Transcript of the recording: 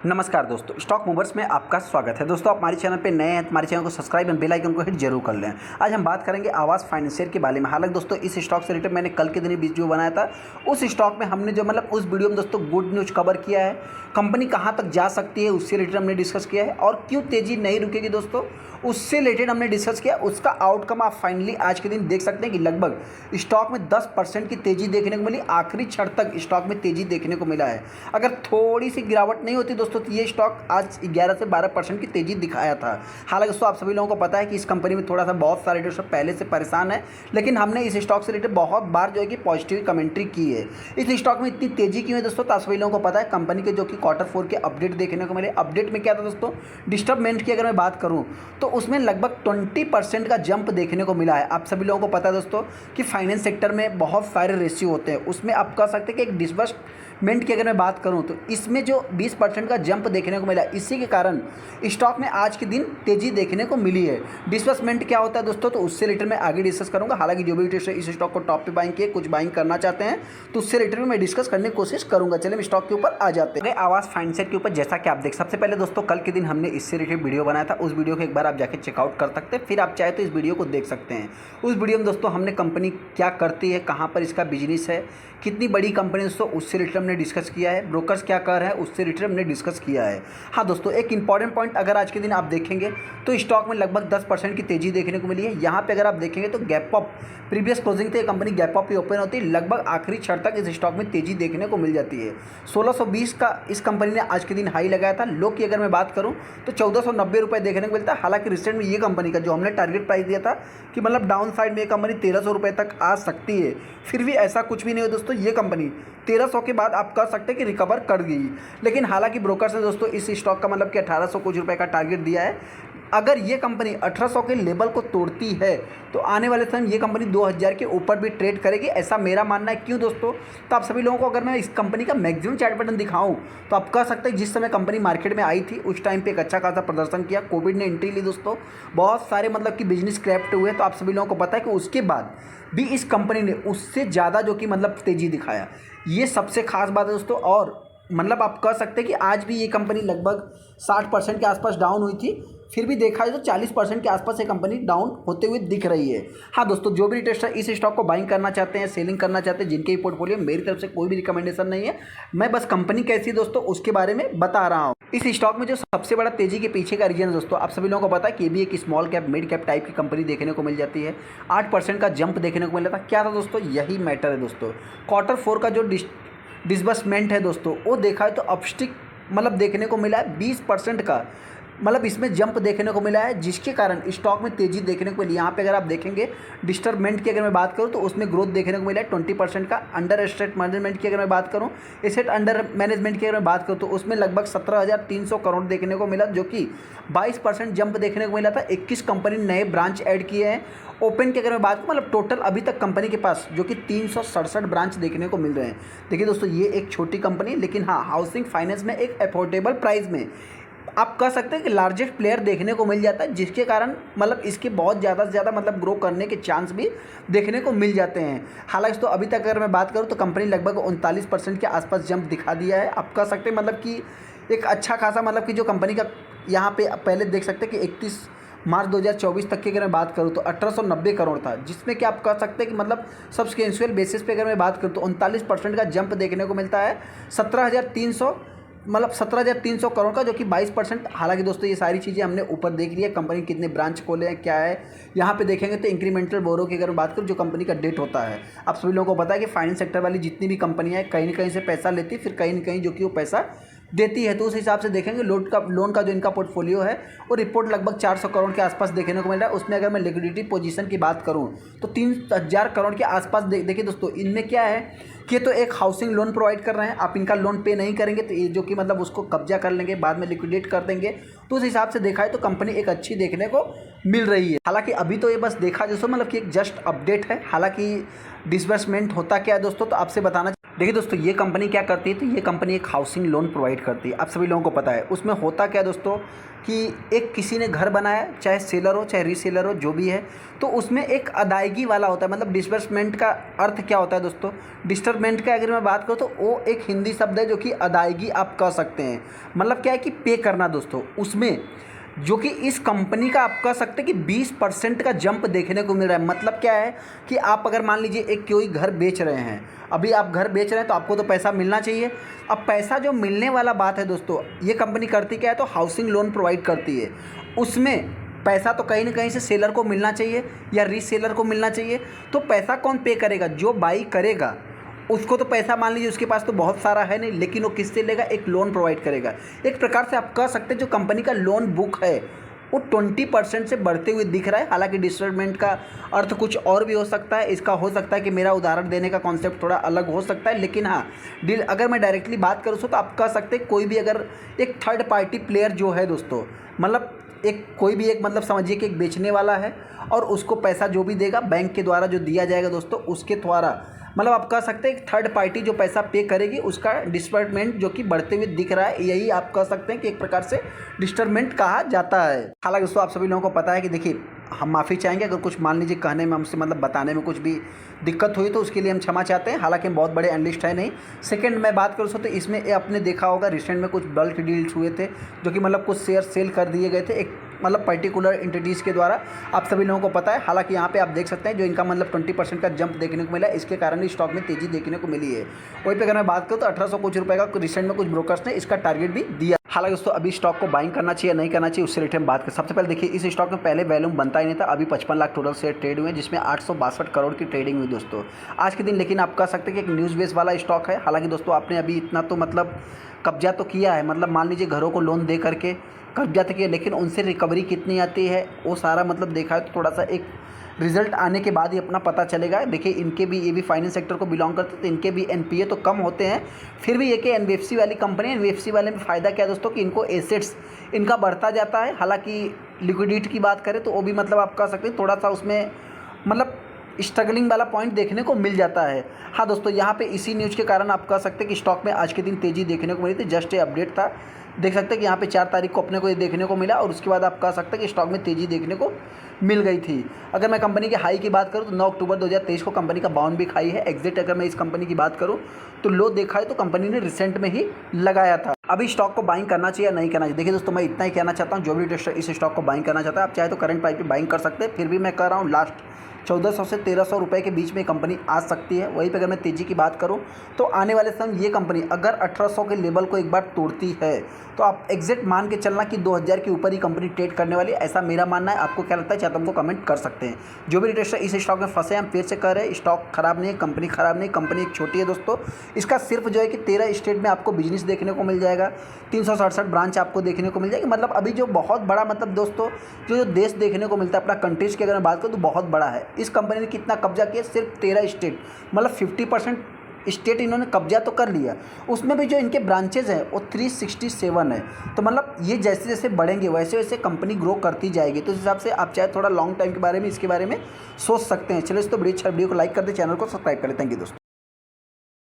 नमस्कार दोस्तों, stock movers में आपका स्वागत है। दोस्तों, आप हमारे चैनल पे नए हैं तो हमारे चैनल को सब्सक्राइब एंड बेल आइकन को हिट जरूर कर लें। आज हम बात करेंगे आवास फाइनेंशियल के बारे में। हालांकि दोस्तों, इस स्टॉक से रिलेटेड मैंने कल के दिन ही वीडियो बनाया था। उस स्टॉक में हमने जो उस वीडियो में दोस्तों गुड न्यूज़ कवर किया है, कंपनी कहाँ तक जा सकती है उससे रिलेटेड हमने डिस्कस किया है, और क्यों तेज़ी नहीं रुकेगी दोस्तों उससे रिलेटेड हमने डिस्कस किया। उसका आउटकम आप फाइनली आज के दिन देख सकते हैं कि लगभग स्टॉक में 10% की तेज़ी देखने को मिली। आखिरी क्षण तक स्टॉक में तेज़ी देखने को मिला है। अगर थोड़ी सी गिरावट नहीं होती दोस्तों तो ये स्टॉक आज 11 से 12% की तेज़ी दिखाया था। हालांकि दोस्तों, आप सभी लोगों को पता है कि इस कंपनी में थोड़ा सा बहुत सारे दोस्तों पहले से परेशान है, लेकिन हमने इस स्टॉक से रिलेटेड बहुत बार जो है कि पॉजिटिव कमेंट्री की है। इस स्टॉक में इतनी तेज़ी क्यों है दोस्तों, तो आप सभी लोगों को पता है कंपनी के जो कि Q4 के अपडेट देखने को मिले। अपडेट में क्या था दोस्तों, डिस्टर्बमेंट की अगर मैं बात करूँ तो उसमें लगभग 20% का जंप देखने को मिला है। आप सभी लोगों को पता है दोस्तों कि फाइनेंस सेक्टर में बहुत सारे रेशियो होते हैं, उसमें आप कह सकते हैं कि एक डिसबर्समेंट की अगर मैं बात करूं तो इसमें जो 20% का जंप देखने को मिला, इसी के कारण स्टॉक में आज के दिन तेज़ी देखने को मिली है। डिसबर्समेंट क्या होता है दोस्तों, तो उससे रिलेटेड मैं आगे डिस्कस करूंगा। हालांकि जो भी ट्रेडर इस स्टॉक को टॉप पे बाइंग किए, कुछ बाइंग करना चाहते हैं तो उससे रिलेटेड मैं डिस्कस करने की कोशिश करूंगा। चलिए हम स्टॉक के ऊपर आ जाते हैं। आवास फाइनेंशियल के ऊपर जैसा कि आप देख, सबसे पहले दोस्तों कल के दिन हमने इससे रिलेटेड वीडियो बनाया था। उस वीडियो को एक बार आप जाके चेकआउट कर सकते हैं, फिर आप चाहे तो इस वीडियो को देख सकते हैं। उस वीडियो में दोस्तों हमने कंपनी क्या करती है, कहाँ पर इसका बिजनेस है, कितनी बड़ी कंपनी दोस्तों उससे रिलेटेड हमने डिस्कस किया है, ब्रोकर्स क्या कर रहे हैं उससे रिलेटेड हमने डिस्कस किया है। हाँ दोस्तों, एक इंपॉर्टेंट पॉइंट अगर आज के दिन आप देखेंगे तो स्टॉक में लगभग 10% की तेज़ी देखने को मिली है। यहाँ पे अगर आप देखेंगे तो गैप अप, प्रीवियस क्लोजिंग थे कंपनी गैप अप ही ओपन होती है, लगभग आखिरी क्षण तक इस स्टॉक में तेज़ी देखने को मिल जाती है। 1620 का इस कंपनी ने आज के दिन हाई लगाया था। लो की अगर मैं बात करूँ तो 1490 रुपये देखने को मिलता है। हालांकि रिसेंट में ये कंपनी का जो हमने टारगेट प्राइस दिया था कि डाउन साइड में ये कंपनी 1300 रुपये तक आ सकती है, फिर भी ऐसा कुछ भी नहीं हो दोस्तों। ये कंपनी 1300 के बाद आप कह सकते हैं कि रिकवर कर गई। लेकिन हालांकि ब्रोकर्स ने दोस्तों इस स्टॉक का कि 1800 कुछ रुपए का टारगेट दिया है। अगर ये कंपनी 1800 के लेवल को तोड़ती है तो आने वाले समय ये कंपनी 2000 के ऊपर भी ट्रेड करेगी, ऐसा मेरा मानना है। क्यों दोस्तों, तो आप सभी लोगों को अगर मैं इस कंपनी का मैक्सिमम चार्ट पैटर्न दिखाऊं तो आप कह सकते हैं जिस समय कंपनी मार्केट में आई थी उस टाइम पे एक अच्छा खासा प्रदर्शन किया। कोविड ने एंट्री ली दोस्तों, बहुत सारे कि बिजनेस क्रैप्ट हुए। तो आप सभी लोगों को पता है कि उसके बाद भी इस कंपनी ने उससे ज़्यादा जो कि तेज़ी दिखाया। ये सबसे खास बात है दोस्तों। और आप कह सकते हैं कि आज भी ये कंपनी लगभग 60% के आसपास डाउन हुई थी, फिर भी देखा जाए तो 40% के आसपास ये कंपनी डाउन होते हुए दिख रही है। हाँ दोस्तों, जो भी रिटेलर इस स्टॉक को बाइंग करना चाहते हैं, सेलिंग करना चाहते हैं, जिनके पोर्टफोलियो में मेरी तरफ से कोई भी रिकमेंडेशन नहीं है, मैं बस कंपनी कैसी दोस्तों उसके बारे में बता रहा हूँ। इस स्टॉक में जो सबसे बड़ा तेजी के पीछे का रीजन दोस्तों, आप सभी लोगों को पता है कि ये भी एक small cap mid cap type की कंपनी देखने को मिल जाती है। 8% का जंप देखने को मिला था। क्या था दोस्तों, यही मैटर है दोस्तों। Q4 का जो डिसबर्समेंट है दोस्तों वो देखा है तो अपस्टिक देखने को मिला है 20% का, इसमें जंप देखने को मिला है, जिसके कारण स्टॉक में तेज़ी देखने को मिली। यहाँ पे अगर आप देखेंगे डिस्टर्बमेंट की अगर मैं बात करूँ तो उसमें ग्रोथ देखने को मिला है 20% का। अंडर एसेट मैनेजमेंट की अगर मैं बात करूँ, एसेट अंडर मैनेजमेंट की अगर मैं बात करूँ तो उसमें लगभग 17,300 करोड़ देखने को मिला, जो कि 22% जंप देखने को मिला था। 21 कंपनी नए ब्रांच ऐड किए हैं। ओपन की अगर मैं बात करूँ टोटल अभी तक कंपनी के पास जो कि 367 ब्रांच देखने को मिल रहे हैं। देखिए दोस्तों, ये एक छोटी कंपनी, लेकिन हाँ हाउसिंग फाइनेंस में एक अफोर्डेबल प्राइस में आप कह सकते हैं कि लार्जेस्ट प्लेयर देखने को मिल जाता है, जिसके कारण इसके बहुत ज़्यादा से ज़्यादा ग्रो करने के चांस भी देखने को मिल जाते हैं। हालांकि तो अभी तक अगर मैं बात करूं तो कंपनी लगभग 39% के आसपास जंप दिखा दिया है। आप कह सकते हैं कि एक अच्छा खासा कि जो कंपनी का यहाँ पे पहले देख सकते हैं कि 31 मार्च 2024 तक की अगर मैं बात करूँ तो 1890 करोड़ था, जिसमें कि आप कह सकते हैं कि सब्सटेंशियल बेसिस पे अगर मैं बात करूँ तो 39% का जंप देखने को मिलता है। 17,300 करोड़ का, जो कि 22%। हालांकि दोस्तों ये सारी चीज़ें हमने ऊपर देख ली है, कंपनी कितने ब्रांच खोले हैं क्या है। यहाँ पे देखेंगे तो इंक्रीमेंटल बोरो की अगर बात करूँ जो कंपनी का डेट होता है, आप सभी लोगों को पता है कि फाइनेंस सेक्टर वाली जितनी भी कंपनियाँ हैं कहीं ना कहीं से पैसा लेती है, फिर कहीं ना कहीं जो कि वो पैसा देती है। तो उस हिसाब से देखेंगे लोन का जो इनका पोर्टफोलियो है वो रिपोर्ट लगभग 400 करोड़ के आसपास देखने को मिल रहा है। उसमें अगर मैं लिक्विडिटी पोजीशन की बात करूं तो 3000 करोड़ के आसपास देखिए दोस्तों, इनमें क्या है कि तो एक हाउसिंग लोन प्रोवाइड कर रहे हैं। आप इनका लोन पे नहीं करेंगे तो ये जो कि उसको कब्जा कर लेंगे, बाद में लिक्विडेट कर देंगे। तो उस हिसाब से देखा है तो कंपनी एक अच्छी देखने को मिल रही है। हालांकि अभी तो ये बस देखा दोस्तों कि एक जस्ट अपडेट है। हालांकि डिसबर्समेंट होता क्या है दोस्तों, तो आपसे बताना देखिए दोस्तों, ये कंपनी क्या करती है, तो ये कंपनी एक हाउसिंग लोन प्रोवाइड करती है। आप सभी लोगों को पता है उसमें होता क्या है दोस्तों, कि एक किसी ने घर बनाया, चाहे सेलर हो चाहे रीसेलर हो, जो भी है, तो उसमें एक अदायगी वाला होता है। मतलब डिसबर्समेंट का अर्थ क्या होता है दोस्तों, डिस्टर्बमेंट का अगर मैं बात करूँ तो वो एक हिंदी शब्द है जो कि अदायगी आप कह सकते हैं। मतलब क्या है कि पे करना दोस्तों, उसमें जो कि इस कंपनी का आप कह सकते हैं कि 20% का जंप देखने को मिल रहा है। मतलब क्या है कि आप अगर मान लीजिए एक कोई घर बेच रहे हैं, अभी आप घर बेच रहे हैं तो आपको तो पैसा मिलना चाहिए। अब पैसा जो मिलने वाला बात है दोस्तों, ये कंपनी करती क्या है, तो हाउसिंग लोन प्रोवाइड करती है। उसमें पैसा तो कहीं ना कहीं से सेलर को मिलना चाहिए या रीसेलर को मिलना चाहिए। तो पैसा कौन पे करेगा, जो बाई करेगा उसको तो पैसा मान लीजिए उसके पास तो बहुत सारा है नहीं, लेकिन वो किससे लेगा, एक लोन प्रोवाइड करेगा। एक प्रकार से आप कह सकते हैं जो कंपनी का लोन बुक है वो 20% से बढ़ते हुए दिख रहा है। हालांकि डिस्टर्बमेंट का अर्थ कुछ और भी हो सकता है, इसका हो सकता है कि मेरा उदाहरण देने का कॉन्सेप्ट थोड़ा अलग हो सकता है, लेकिन हाँ डील अगर मैं डायरेक्टली बात करूँ तो आप कह सकते हैं कोई भी अगर एक थर्ड पार्टी प्लेयर जो है दोस्तों, मतलब एक कोई भी एक मतलब समझिए कि एक बेचने वाला है और उसको पैसा जो भी देगा बैंक के द्वारा जो दिया जाएगा दोस्तों, उसके द्वारा मतलब आप कह सकते हैं एक थर्ड पार्टी जो पैसा पे करेगी उसका डिस्टर्बमेंट जो कि बढ़ते हुए दिख रहा है, यही आप कह सकते हैं कि एक प्रकार से डिस्टर्बमेंट कहा जाता है। हालांकि दोस्तों आप सभी लोगों को पता है कि देखिए हम माफ़ी चाहेंगे अगर कुछ मान लीजिए कहने में हमसे मतलब बताने में कुछ भी दिक्कत हुई तो उसके लिए हम क्षमा चाहते हैं। हालांकि हम बहुत बड़े एनालिस्ट है नहीं। सेकंड मैं बात करूँ तो इसमें आपने देखा होगा रिसेंट में कुछ बल्क डील्स हुए थे जो कि मतलब कुछ शेयर सेल कर दिए गए थे एक मतलब पर्टिकुलर एंटिटीज़ के द्वारा, आप सभी लोगों को पता है। हालांकि यहाँ पे आप देख सकते हैं जो इनका मतलब 20% का जंप देखने को मिला, इसके कारण ही स्टॉक में तेज़ी देखने को मिली है। वहीं पे अगर मैं बात करूँ तो 1800 कुछ रुपये का रिसेंट में कुछ ब्रोकर्स ने इसका टारगेट भी दिया। हालांकि दोस्तों अभी स्टॉक को बाइंग करना चाहिए नहीं करना चाहिए उससे रिलेटेड हम बात करें। सबसे पहले देखिए इस स्टॉक में पहले वैल्यूम बनता ही नहीं था, अभी 55 लाख टोटल शेयर ट्रेड हुए जिसमें 862 करोड़ की ट्रेडिंग हुई दोस्तों आज के दिन। लेकिन आप कह सकते हैं कि एक न्यूज़ बेस वाला स्टॉक है। हालांकि दोस्तों आपने अभी इतना तो मतलब कब्जा तो किया है, मतलब मान लीजिए घरों को लोन दे करके कब्जा तो किया, लेकिन उनसे रिकवरी कितनी आती है वो सारा मतलब देखा है तो थोड़ा सा एक रिजल्ट आने के बाद ही अपना पता चलेगा। देखिए इनके भी ये भी फाइनेंस सेक्टर को बिलोंग करते हैं तो इनके भी एनपीए तो कम होते हैं, फिर भी ये कि एनबीएफसी वाली कंपनी, एनबीएफसी वाले में फ़ायदा क्या है दोस्तों कि इनको एसेट्स इनका बढ़ता जाता है। हालांकि लिक्विडिटी की बात करें तो वो भी मतलब आप कह सकते हैं थोड़ा सा उसमें मतलब स्ट्रगलिंग वाला पॉइंट देखने को मिल जाता है। हाँ दोस्तों यहाँ पे इसी न्यूज़ के कारण आप कह सकते हैं कि स्टॉक में आज के दिन तेज़ी देखने को मिली थी। जस्ट ये अपडेट था, देख सकते हैं कि यहाँ पे 4 तारीख को अपने को ये देखने को मिला और उसके बाद आप कह सकते हैं कि स्टॉक में तेज़ी देखने को मिल गई थी। अगर मैं कंपनी के हाई की बात करूँ तो 9 अक्टूबर 2023 को कंपनी का बाउंड भी हाई है। एग्जिट अगर मैं इस कंपनी की बात करूँ तो लो देखा है तो कंपनी ने रिसेंट में ही लगाया था। अभी स्टॉक को बाइंग करना चाहिए या नहीं करना चाहिए, देखिए दोस्तों मैं इतना ही कहना चाहता हूँ, जो भी इन्वेस्टर इस स्टॉक को बाइंग करना चाहता है आप चाहे तो करंट प्राइस पे बाइंग कर सकते हैं। फिर भी मैं कह रहा हूँ लास्ट 1400 से 1300 रुपये के बीच में कंपनी आ सकती है। वहीं पे अगर मैं तेज़ी की बात करूं तो आने वाले समय ये कंपनी अगर 1800 के लेवल को एक बार तोड़ती है तो आप एग्जैक्ट मान के चलना कि 2000 के ऊपर ही कंपनी ट्रेड करने वाली है, ऐसा मेरा मानना है। आपको क्या लगता है चाहे तो हमको कमेंट कर सकते हैं। जो भी इन्वेस्टर इस स्टॉक में फंसे हम फिर से कह रहे हैं स्टॉक खराब नहीं है, कंपनी खराब नहीं, कंपनी एक छोटी है दोस्तों। इसका सिर्फ जो है कि 13 स्टेट में आपको बिजनेस देखने को मिल जाएगा, 367 ब्रांच आपको देखने को मिल जाएगी। मतलब अभी जो बहुत बड़ा मतलब दोस्तों जो देश देखने को मिलता है अपना कंट्रीज़ की अगर मैं बात करूँ तो बहुत बड़ा है। इस कंपनी ने कितना कब्जा किया, सिर्फ 13 स्टेट, मतलब 50% स्टेट इन्होंने कब्जा तो कर लिया। उसमें भी जो इनके ब्रांचेज हैं वो 367 है। तो मतलब ये जैसे जैसे बढ़ेंगे वैसे वैसे कंपनी ग्रो करती जाएगी। तो इस हिसाब से आप चाहे थोड़ा लॉन्ग टाइम के बारे में इसके बारे में सोच सकते हैं। चलिए इस तो वीडियो को लाइक कर दें, चैनल को सब्सक्राइब करें। थैंक यू दोस्तों।